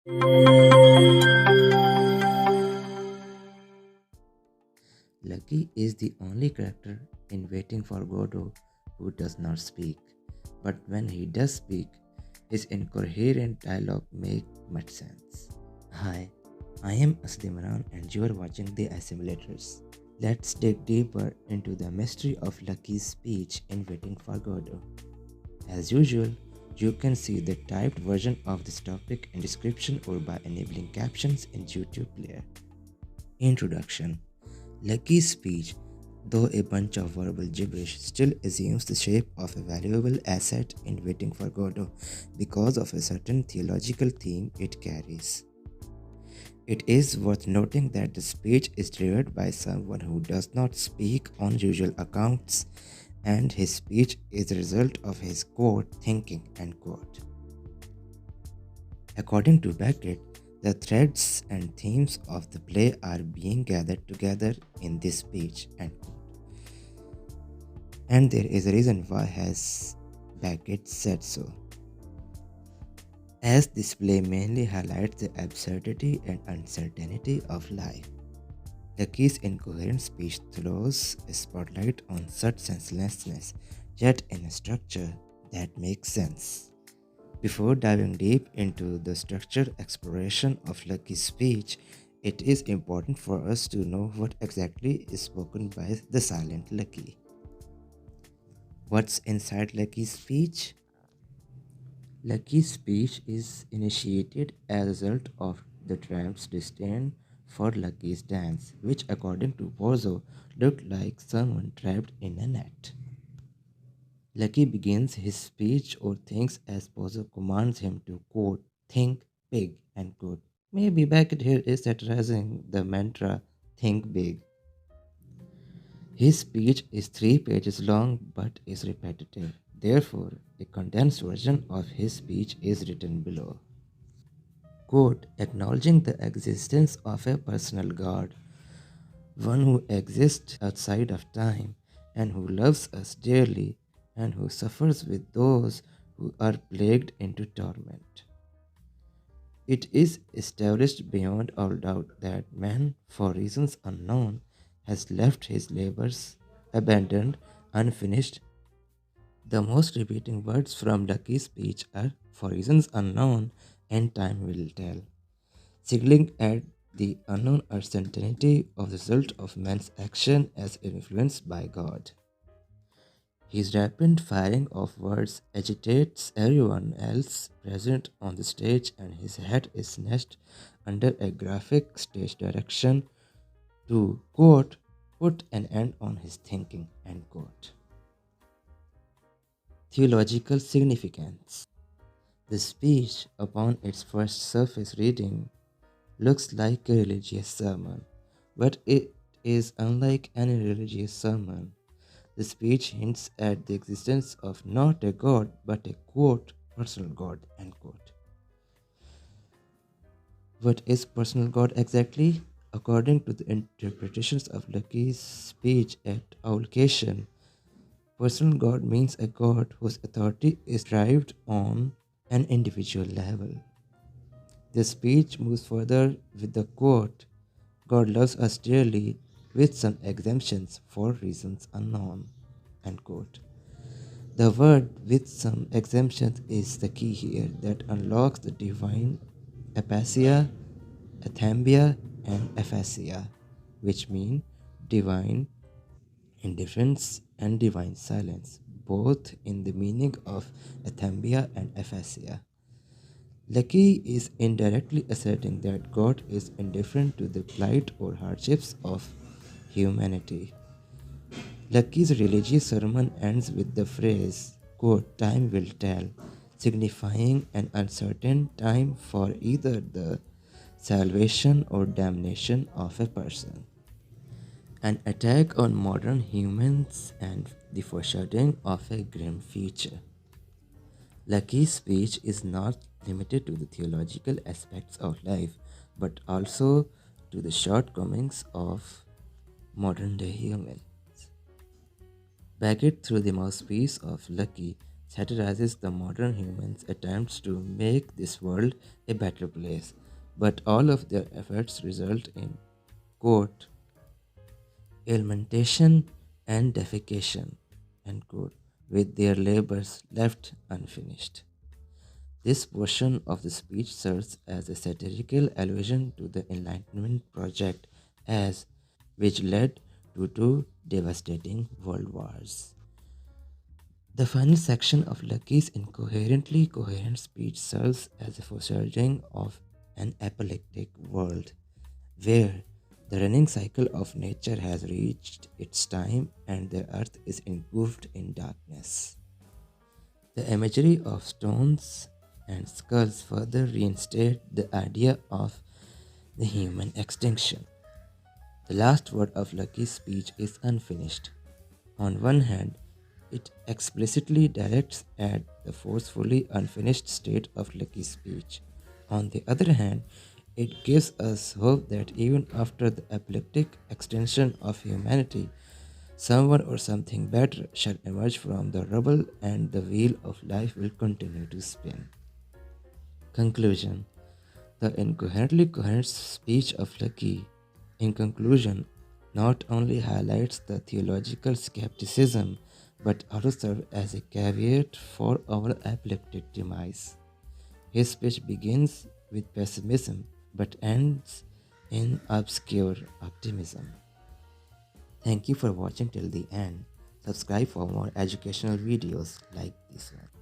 Lucky is the only character in Waiting for Godot who does not speak, but when he does speak, his incoherent dialogue makes much sense. Hi, I am Aslimran and you are watching The Assimilators. Let's dig deeper into the mystery of Lucky's speech in Waiting for Godot. As usual, you can see the typed version of this topic in description or by enabling captions in YouTube player. Introduction. Lucky's speech, though a bunch of verbal gibberish, still assumes the shape of a valuable asset in Waiting for Godot because of a certain theological theme it carries. It is worth noting that the speech is delivered by someone who does not speak on usual accounts, and his speech is the result of his quote thinking. End quote. According to Beckett, the threads and themes of the play are being gathered together in this speech. End quote. And there is a reason why has Beckett said so, as this play mainly highlights the absurdity and uncertainty of life. Lucky's incoherent speech throws a spotlight on such senselessness, yet in a structure that makes sense. Before diving deep into the structured exploration of Lucky's speech, it is important for us to know what exactly is spoken by the silent Lucky. What's inside Lucky's speech? Lucky's speech is initiated as a result of the tramp's disdain for Lucky's dance, which according to Bozo looked like someone trapped in a net. Lucky begins his speech or thinks as Bozo commands him to quote, think big, end quote. Maybe Beckett here is satirizing the mantra, think big. His speech is 3 pages long but is repetitive. Therefore, a condensed version of his speech is written below. Quote, acknowledging the existence of a personal God, one who exists outside of time and who loves us dearly and who suffers with those who are plagued into torment. It is established beyond all doubt that man, for reasons unknown, has left his labors abandoned, unfinished. The most repeating words from Lucky's speech are for reasons unknown and time will tell, signaling at the unknown uncertainty of the result of man's action as influenced by God. His rapid firing of words agitates everyone else present on the stage, and his head is snatched under a graphic stage direction to, quote, put an end on his thinking, end quote. Theological significance. The speech, upon its first surface reading, looks like a religious sermon, but it is unlike any religious sermon. The speech hints at the existence of not a God, but a quote, personal God, end quote. What is personal God exactly? According to the interpretations of Lucky's speech at Aulcation, personal God means a God whose authority is derived on an individual level. The speech moves further with the quote, God loves us dearly with some exemptions for reasons unknown. End quote. The word with some exemptions is the key here that unlocks the divine apatheia, athambia, and aphasia, which mean divine indifference and divine silence, both in the meaning of athambia and aphasia. Lucky is indirectly asserting that God is indifferent to the plight or hardships of humanity. Lucky's religious sermon ends with the phrase, quote, time will tell, signifying an uncertain time for either the salvation or damnation of a person. An attack on modern humans and the foreshadowing of a grim future. Lucky's speech is not limited to the theological aspects of life, but also to the shortcomings of modern day humans. Beckett, through the mouthpiece of Lucky, satirizes the modern human's attempts to make this world a better place, but all of their efforts result in, quote, alimentation and defecation, end quote, with their labors left unfinished. This portion of the speech serves as a satirical allusion to the Enlightenment project as which led to two devastating world wars. The final section of Lucky's incoherently coherent speech serves as a foreshadowing of an apocalyptic world where the running cycle of nature has reached its time and the earth is engulfed in darkness. The imagery of stones and skulls further reinstate the idea of the human extinction. The last word of Lucky's speech is unfinished. On one hand, it explicitly directs at the forcefully unfinished state of Lucky's speech. On the other hand, it gives us hope that even after the epileptic extinction of humanity, someone or something better shall emerge from the rubble and the wheel of life will continue to spin. Conclusion. The incoherently coherent speech of Lucky, in conclusion, not only highlights the theological skepticism but also serves as a caveat for our epileptic demise. His speech begins with pessimism but ends in obscure optimism. Thank you for watching till the end. Subscribe for more educational videos like this one.